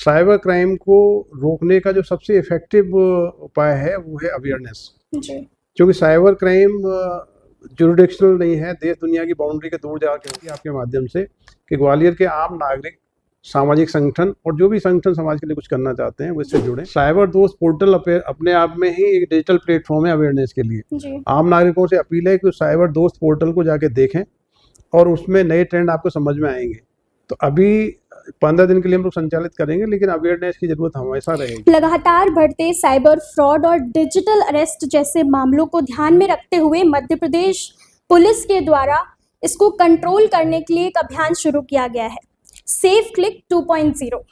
Cyber crime को रोकने का जो सबसे इफेक्टिव उपाय है वो है अवेयरनेस। क्योंकि साइबर क्राइम जुरिडिक्शनल नहीं है, देश दुनिया की बाउंड्री के दूर जाके होती है आपके माध्यम से कि ग्वालियर के आम नागरिक, सामाजिक संगठन और जो भी संगठन समाज के लिए कुछ करना चाहते हैं वो इससे जुड़े। साइबर दोस्त पोर्टल अपने आप में ही एक डिजिटल प्लेटफॉर्म है अवेयरनेस के लिए। आम नागरिकों से अपील है कि साइबर दोस्त पोर्टल को जाके देखें और उसमें नए ट्रेंड आपको समझ में आएंगे। तो अभी 15 दिन के लिए हम लोग संचालित करेंगे, लेकिन अवेयरनेस की जरूरत हमेशा रहेगी। लगातार बढ़ते साइबर फ्रॉड और डिजिटल अरेस्ट जैसे मामलों को ध्यान में रखते हुए मध्य प्रदेश पुलिस के द्वारा इसको कंट्रोल करने के लिए एक अभियान शुरू किया गया है, सेफ क्लिक 2.0,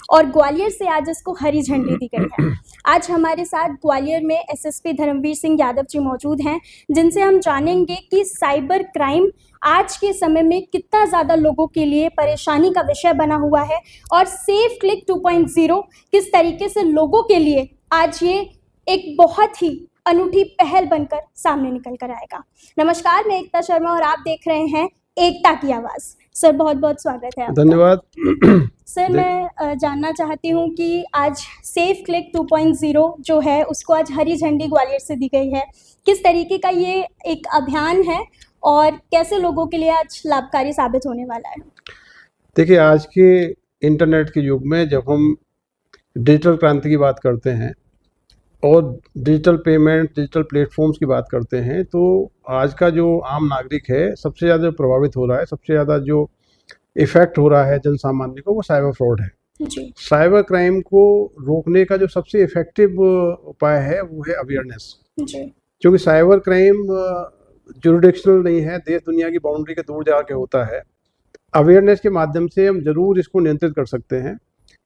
और ग्वालियर से आज इसको हरी झंडी दी गई है। आज हमारे साथ ग्वालियर में एसएसपी धर्मवीर सिंह यादव जी मौजूद हैं, जिनसे हम जानेंगे कि साइबर क्राइम आज के समय में कितना ज़्यादा लोगों के लिए परेशानी का विषय बना हुआ है और सेफ क्लिक 2.0 किस तरीके से लोगों के लिए आज ये एक बहुत ही अनूठी पहल बनकर सामने निकल कर आएगा। नमस्कार, मैं एकता शर्मा और आप देख रहे हैं एकता की आवाज़। सर, बहुत बहुत स्वागत है आपका। धन्यवाद। सर, मैं जानना चाहती हूँ कि आज सेफ क्लिक 2.0 जो है उसको आज हरी झंडी ग्वालियर से दी गई है। किस तरीके का ये एक अभियान है और कैसे लोगों के लिए आज लाभकारी साबित होने वाला है? देखिए, आज के इंटरनेट के युग में जब हम डिजिटल क्रांति की बात करते हैं और डिजिटल पेमेंट, डिजिटल प्लेटफॉर्म्स की बात करते हैं, तो आज का जो आम नागरिक है सबसे ज़्यादा प्रभावित हो रहा है, सबसे ज़्यादा जो इफेक्ट हो रहा है जन सामान्य को, वो साइबर फ्रॉड है। साइबर क्राइम को रोकने का जो सबसे इफेक्टिव उपाय है वो है अवेयरनेस। क्योंकि साइबर क्राइम जुरिडिक्शनल नहीं है, देश दुनिया की बाउंड्री के दूर जाके होता है। अवेयरनेस के माध्यम से हम जरूर इसको नियंत्रित कर सकते हैं।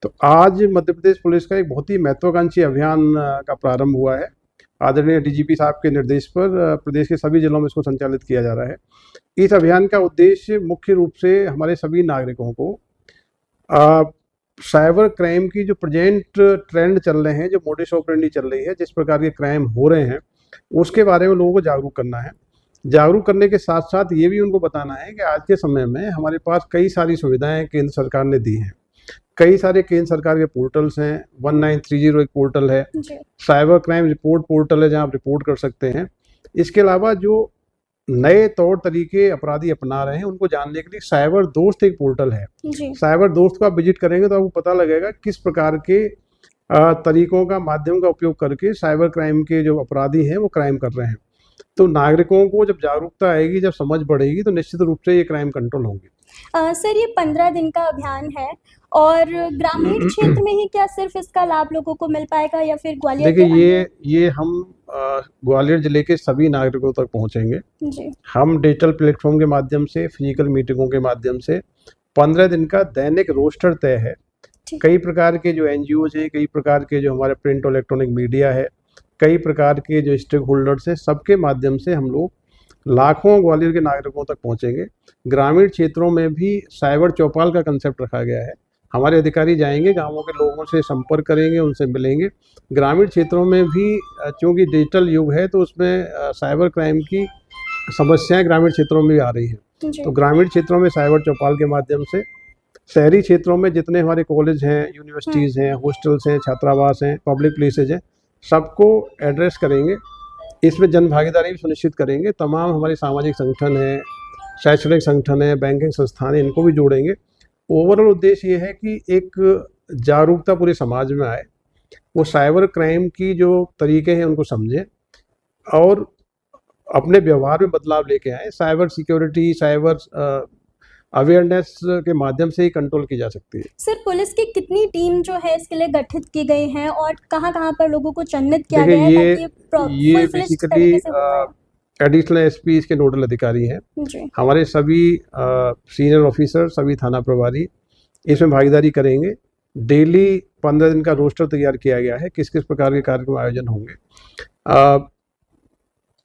तो आज मध्य प्रदेश पुलिस का एक बहुत ही महत्वाकांक्षी अभियान का प्रारंभ हुआ है। आदरणीय डीजीपी साहब के निर्देश पर प्रदेश के सभी जिलों में इसको संचालित किया जा रहा है। इस अभियान का उद्देश्य मुख्य रूप से हमारे सभी नागरिकों को साइबर क्राइम की जो प्रेजेंट ट्रेंड चल रहे हैं, जो मोडिस ऑपरेंडी चल रही है, जिस प्रकार के क्राइम हो रहे हैं, उसके बारे में लोगों को जागरूक करना है। जागरूक करने के साथ साथ ये भी उनको बताना है कि आज के समय में हमारे पास कई सारी सुविधाएं केंद्र सरकार ने दी हैं। कई सारे केंद्र सरकार के पोर्टल्स हैं। 1930 एक पोर्टल है, साइबर क्राइम रिपोर्ट पोर्टल है जहां आप रिपोर्ट कर सकते हैं। इसके अलावा जो नए तौर तरीके अपराधी अपना रहे हैं उनको जानने के लिए साइबर दोस्त एक पोर्टल है। साइबर दोस्त को आप विजिट करेंगे तो आपको पता लगेगा किस प्रकार के तरीकों का, माध्यम का उपयोग करके साइबर क्राइम के जो अपराधी हैं वो क्राइम कर रहे हैं। तो नागरिकों को जब जागरूकता आएगी, जब समझ बढ़ेगी, तो निश्चित रूप से ये क्राइम कंट्रोल होंगे। सर, ये 15 दिन का अभियान है और ग्रामीण क्षेत्र में ही क्या सिर्फ इसका लाभ लोगों को मिल पाएगा या फिर ग्वालियर? देखिए, ये हम ग्वालियर जिले के सभी नागरिकों तक पहुंचेंगे जी। हम डिजिटल प्लेटफॉर्म के माध्यम से, फिजिकल मीटिंगों के माध्यम से 15 दिन का दैनिक रोस्टर तय है। कई प्रकार के जो एनजीओज हैं, कई प्रकार के जो हमारे प्रिंट और इलेक्ट्रॉनिक मीडिया है, कई प्रकार के जो स्टेक होल्डर्स हैं, सबके माध्यम से हम लोग लाखों ग्वालियर के नागरिकों तक पहुंचेंगे। ग्रामीण क्षेत्रों में भी साइबर चौपाल का कंसेप्ट रखा गया है। हमारे अधिकारी जाएंगे, गांवों के लोगों से संपर्क करेंगे, उनसे मिलेंगे। ग्रामीण क्षेत्रों में भी चूँकि डिजिटल युग है तो उसमें साइबर क्राइम की समस्याएं ग्रामीण क्षेत्रों में भी आ रही हैं। तो ग्रामीण क्षेत्रों में साइबर चौपाल के माध्यम से, शहरी क्षेत्रों में जितने हमारे कॉलेज हैं, यूनिवर्सिटीज़ हैं, हॉस्टल्स हैं, छात्रावास हैं, पब्लिक प्लेसेज हैं, सबको एड्रेस करेंगे। इसमें जन भागीदारी भी सुनिश्चित करेंगे। तमाम हमारे सामाजिक संगठन हैं, शैक्षणिक संगठन है, बैंकिंग संस्थान है, इनको भी जोड़ेंगे। ओवरऑल उद्देश्य ये है कि एक जागरूकता पूरे समाज में आए, वो साइबर क्राइम की जो तरीके हैं उनको समझें और अपने व्यवहार में बदलाव लेके आए। साइबर सिक्योरिटी, साइबर अवेयरनेस के माध्यम से ही कंट्रोल की जा सकती है। सर, पुलिस की कितनी टीम जो है इसके लिए गठित की गई है और कहाँ पर लोगों को चिन्हित किया गया है ताकि ये बेसिकली एडिशनल एसपी इसके नोडल अधिकारी हैं। हमारे सभी सीनियर ऑफिसर, सभी थाना प्रभारी इसमें भागीदारी करेंगे। डेली 15 दिन का रोस्टर तैयार किया गया है, किस किस प्रकार के कार्यक्रम आयोजन होंगे।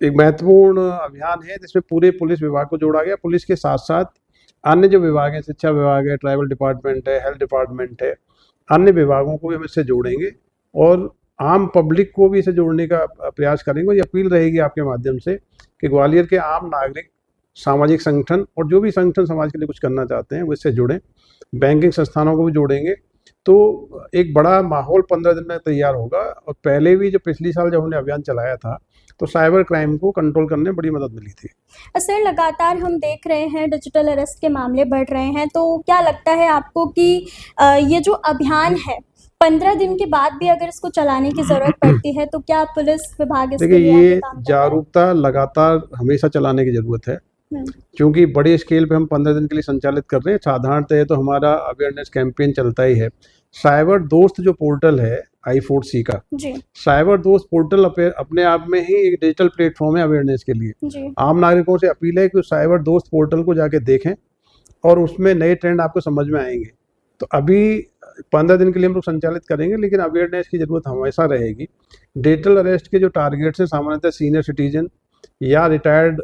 एक महत्वपूर्ण अभियान है जिसमें पूरे पुलिस विभाग को जोड़ा गया। पुलिस के साथ साथ अन्य जो विभाग हैं, शिक्षा विभाग है, ट्राइबल डिपार्टमेंट है, हेल्थ डिपार्टमेंट है, अन्य विभागों को भी हम इससे जोड़ेंगे और आम पब्लिक को भी इसे जोड़ने का प्रयास करेंगे। ये अपील रहेगी आपके माध्यम से कि ग्वालियर के आम नागरिक, सामाजिक संगठन और जो भी संगठन समाज के लिए कुछ करना चाहते हैं वो इससे जुड़ें। बैंकिंग संस्थानों को भी जोड़ेंगे। तो एक बड़ा माहौल 15 दिन में तैयार होगा। और पहले भी जो पिछली साल जब हमने अभियान चलाया था तो साइबर क्राइम को कंट्रोल करने में बड़ी मदद मिली थी। सर, लगातार हम देख रहे हैं डिजिटल अरेस्ट के मामले बढ़ रहे हैं, तो क्या लगता है आपको कि ये जो अभियान है 15 दिन के बाद भी अगर इसको चलाने की जरूरत पड़ती है तो क्या पुलिस विभाग इसके देखिए, लिए आगे ये काम कर रहा है? जागरूकता लगातार हमेशा चलाने की जरूरत है, क्योंकि बड़े स्केल पे हम 15 दिन के लिए संचालित कर रहे हैं। साधारणतः तो हमारा अवेयरनेस कैंपेन चलता ही है। साइबर दोस्त जो पोर्टल है I4C का, जी साइबर दोस्त पोर्टल अपने आप में ही एक डिजिटल प्लेटफॉर्म है अवेयरनेस के लिए। जी आम नागरिकों से अपील है कि साइबर दोस्त पोर्टल को जाके देखें और उसमें नए ट्रेंड आपको समझ में आएंगे। तो अभी 15 दिन के लिए हम लोग संचालित करेंगे, लेकिन अवेयरनेस की जरूरत हमेशा रहेगी। डिजिटल अरेस्ट के जो टारगेट्स हैं सामान्यतः सीनियर सिटीजन या रिटायर्ड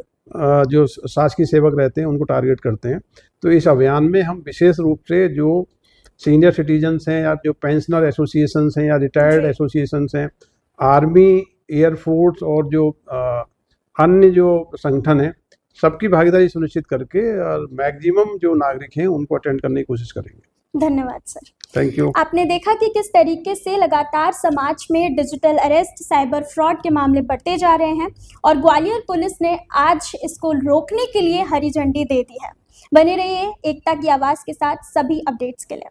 जो शासकीय सेवक रहते हैं उनको टारगेट करते हैं। तो इस अभियान में हम विशेष रूप से जो सीनियर सिटीजन्स हैं या जो पेंशनर एसोसिएशंस हैं या रिटायर्ड एसोसिएशंस हैं, आर्मी, एयरफोर्स और जो अन्य जो संगठन हैं, सबकी भागीदारी सुनिश्चित करके और मैक्सिमम जो नागरिक हैं उनको अटेंड करने की कोशिश करेंगे। धन्यवाद सर। Thank you. आपने देखा कि किस तरीके से लगातार समाज में डिजिटल अरेस्ट, साइबर फ्रॉड के मामले बढ़ते जा रहे हैं और ग्वालियर पुलिस ने आज इसको रोकने के लिए हरी झंडी दे दी है। बने रहिए एकता की आवाज़ के साथ सभी अपडेट्स के लिए।